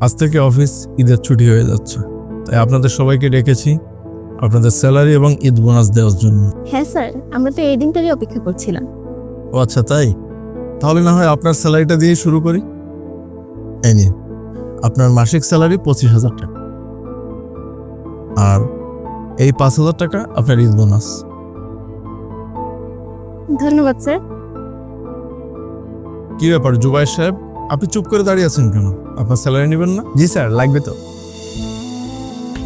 আজ থেকে অফিস ঈদের ছুটি হয়ে যাচ্ছে, তাই আপনাদের সবাইকে ডেকেছি আপনাদের স্যালারি এবং ঈদ বোনাস দেওয়ার জন্য। হ্যাঁ স্যার, আমরা তো এই দিনটারই অপেক্ষা করছিলাম। ও আচ্ছা, তাই? তাহলে না হয় আপনার স্যালারিটা দিয়ে শুরু করি। এই নিন, আপনার মাসিক স্যালারি 25,000 টাকা, আর এই 5,000 টাকা আপনার ঈদ বোনাস। ধন্যবাদ স্যার। কি ব্যাপার জুবাইর সাহেব, আপনি চুপ করে দাঁড়িয়ে আছেন কেন? আপনার স্যালারি নেবেন না? জি স্যার, লাগবে তো।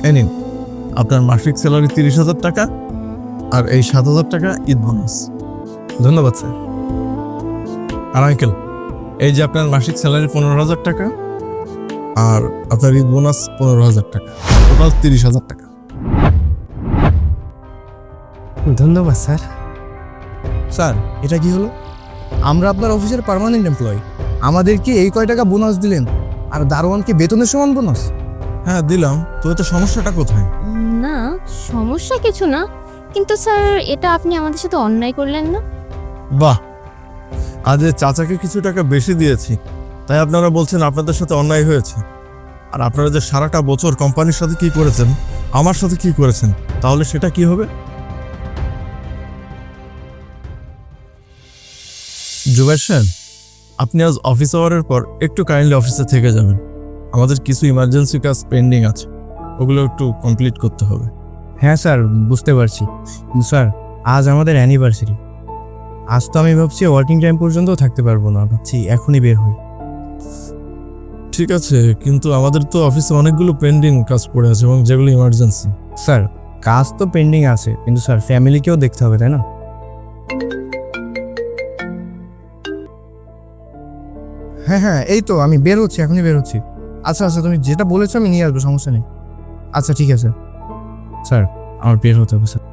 এই নিন, আপনার মাসিক স্যালারি 30,000 টাকা, আর এই 7,000 টাকা ঈদ বোনাস। ধন্যবাদ স্যার। আর আঙ্কেল, এই যে আপনার মাসিক স্যালারি 15,000 টাকা, আর আপনার ঈদ বোনাস 15,000 টাকা, টোটাল 30,000 টাকা। ধন্যবাদ স্যার। স্যার, এটা কি হলো? আমরা আপনার অফিসের পার্মানেন্ট এমপ্লয়ি, আমাদেরকে এই কয় টাকা বোনাস দিলেন, আর দারোয়ানকে বেতনের সমান বোনাস? হ্যাঁ দিলাম, তো এতে সমস্যাটা কোথায়? না, সমস্যা কিছু না, কিন্তু স্যার এটা আপনি আমাদের সাথে অন্যায় করলেন না? বাহ, আজ এ চাচাকে কিছু টাকা বেশি দিয়েছি, তাই আপনারা বলছেন আপনাদের সাথে অন্যায় হয়েছে। আর আপনারা যে সারাটা বছর কোম্পানির সাথে কি করেছেন, আমার সাথে কি করেছেন, তাহলে সেটা কি হবে? জুবাইর সাহেব, আপনি আজ অফিস আওয়ারের পর একটু কাইন্ডলি অফিসে থেকে যাবেন। আমাদের কিছু ইমার্জেন্সি কাজ পেন্ডিং আছে, ওগুলো একটু কমপ্লিট করতে হবে। হ্যাঁ স্যার, বুঝতে পারছি। কিন্তু স্যার, আজ আমাদের অ্যানিভার্সারি। আজ তো আমি ভাবছি ওয়ার্কিং টাইম পর্যন্তও থাকতে পারবো না, ভাবছি এখনই বের হই। ঠিক আছে, কিন্তু আমাদের তো অফিসে অনেকগুলো পেন্ডিং কাজ পড়ে আছে এবং যেগুলো ইমার্জেন্সি। স্যার, কাজ তো পেন্ডিং আছে, কিন্তু স্যার ফ্যামিলিকেও দেখতে হবে, তাই না? হ্যাঁ হ্যাঁ, এই তো আমি বের হচ্ছি, এখনই বের হচ্ছি। আচ্ছা আচ্ছা, তুমি যেটা বলেছো আমি নিয়ে আসবো, সমস্যা নেই। আচ্ছা ঠিক আছে স্যার, আমার বের হতে হবে স্যার।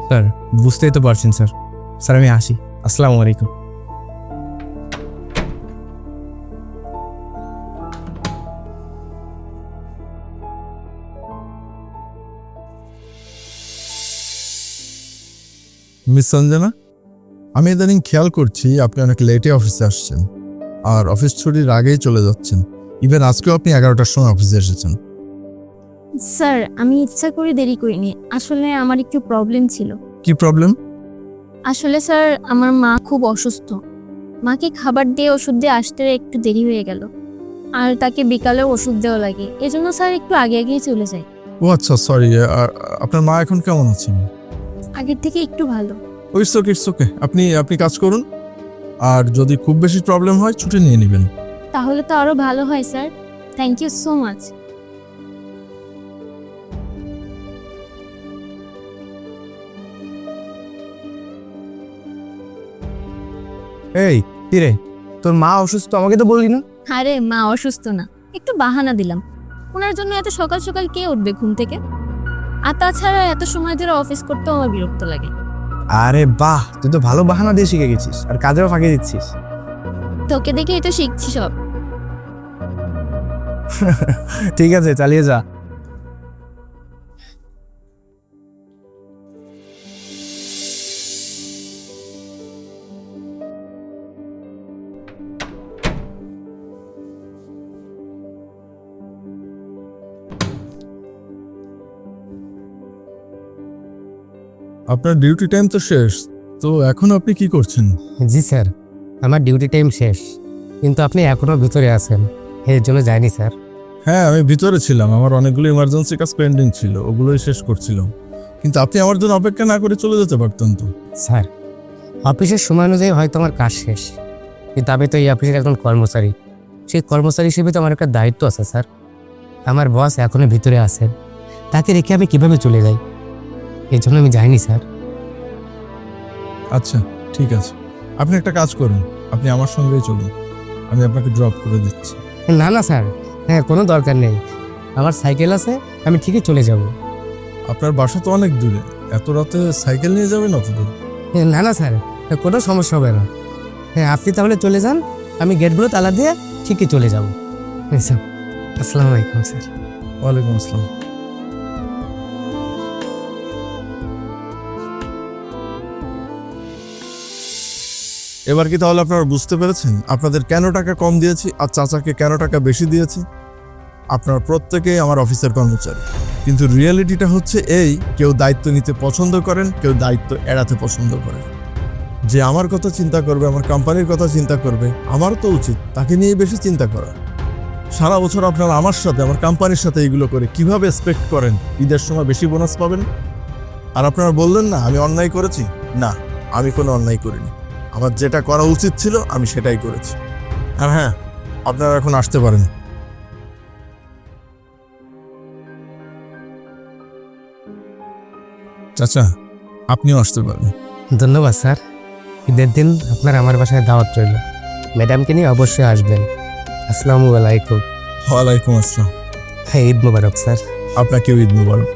স্যার, বুঝতেই তো পারছেন স্যার। স্যার, আমি আসি। আসসালামু আলাইকুম। মিস সঞ্জনা, আমি ইদানিং খেয়াল করছি আপনি অনেক লেটে অফিসে আসছেন, আর অফিস ছুটির আগেই চলে যাচ্ছেন। ইভেন আজকেও আপনি 11টার সময় অফিসে এসেছেন। স্যার, আমি ইচ্ছা করে দেরি করিনি, আসলে আমার একটু প্রবলেম ছিল। কি প্রবলেম? আসলে স্যার, আমার মা খুব অসুস্থ। মাকে খাবার দিয়ে ওষুধ দিয়ে আসতে একটু দেরি হয়ে গেল, আর তাকে বিকালেও ওষুধ দেওয়া লাগে, এজন্য স্যার একটু আগে আগেই চলে যাই। ও আচ্ছা, সরি। আর আপনার মা এখন কেমন আছেন? আগের থেকে একটু ভালো। It's okay. আপনি কাজ করুন, আর যদি খুব বেশি প্রবলেম হয় ছুটি নিয়ে নেবেন। তাহলে তো আরো ভালো হয় sir, thank you so much. এই কিরে, তোর মা অসুস্থ, আমাকে তো বললি না? আরে মা অসুস্থ না, একটু বাহানা দিলাম। ওনার জন্য এত সকাল সকাল কে উঠবে ঘুম থেকে? আর তাছাড়া এত সময় ধরে অফিস করতেও আমার বিরক্ত লাগে। আরে বাহ, তুই তো ভালো বাহানা দিয়ে শিখে গেছিস, আর কাজেও ফাঁকি দিচ্ছিস। তোকে দেখেই তো শিখছি সব। ঠিক আছে, চালিয়ে যা। আপনার ডিউটি টাইম তো শেষ, তো এখন আপনি কি করছেন? জি স্যার, আমার ডিউটি টাইম শেষ, কিন্তু আপনি এখনো ভিতরে আছেন, এর জন্য যাইনি স্যার। হ্যাঁ, আমি ভিতরে ছিলাম, আমার অনেকগুলো ইমার্জেন্সি কাজ পেন্ডিং ছিল, ওগুলোই শেষ করছিলাম। কিন্তু আপনি আমার জন্য অপেক্ষা না করে চলে যেতে পারতেন তো। স্যার, অফিসের সময় অনুযায়ী হয়তো আমার কাজ শেষ, কিন্তু আমি তো এই অফিসের একজন কর্মচারী। সেই কর্মচারী হিসেবে তো আমার একটা দায়িত্ব আছে স্যার। আমার বস এখনো ভিতরে আছেন, তাকে রেখে আমি কিভাবে চলে যাই? এই জন্য আমি যাইনি স্যার। আচ্ছা ঠিক আছে, আপনি একটা কাজ করুন, আপনি আমার সঙ্গেই চলুন, আমি আপনাকে ড্রপ করে দিচ্ছি। না না স্যার, হ্যাঁ কোনো দরকার নেই, আমার সাইকেল আছে, আমি ঠিকই চলে যাব। আপনার বাসা তো অনেক দূরে, এত রাতে সাইকেল নিয়ে যাবেন অত দূর? না না স্যার, কোনো সমস্যা হবে না। হ্যাঁ, আপনি তাহলে চলে যান, আমি গেটগুলো তালা দিয়ে ঠিকই চলে যাব। স্যার, আসসালামু আলাইকুম স্যার। ওয়ালাইকুম আসসালাম। এবার কি তাহলে আপনারা বুঝতে পেরেছেন আপনাদের কেন টাকা কম দিয়েছি আর চাচাকে কেন টাকা বেশি দিয়েছি? আপনার প্রত্যেকেই আমার অফিসের কর্মচারী, কিন্তু রিয়েলিটিটা হচ্ছে এই, কেউ দায়িত্ব নিতে পছন্দ করেন, কেউ দায়িত্ব এড়াতে পছন্দ করেন। যে আমার কথা চিন্তা করবে, আমার কোম্পানির কথা চিন্তা করবে, আমার তো উচিত তাকে নিয়ে বেশি চিন্তা করা। সারা বছর আপনারা আমার সাথে, আমার কোম্পানির সাথে এগুলো করে কিভাবে এক্সপেক্ট করেন ঈদের সময় বেশি বোনাস পাবেন? আর আপনারা বললেন না আমি অন্যায় করেছি। না, আমি কোনো অন্যায় করিনি। আমার যেটা করা উচিত ছিল আমি সেটাই করেছি। আর হ্যাঁ, আপনারা এখন আসতে পারেন। চাচা, আপনিও আসতে পারেন। ধন্যবাদ স্যার। ঈদের দিন আপনার আমার বাসায় দাওয়াত রইল। ম্যাডামকে নিয়ে অবশ্যই আসবেন। আসসালামু আলাইকুম। ওয়ালাইকুম আসসালাম। হ্যাঁ, ঈদ মোবারক স্যার। আপনাকেও ঈদ মুবারক।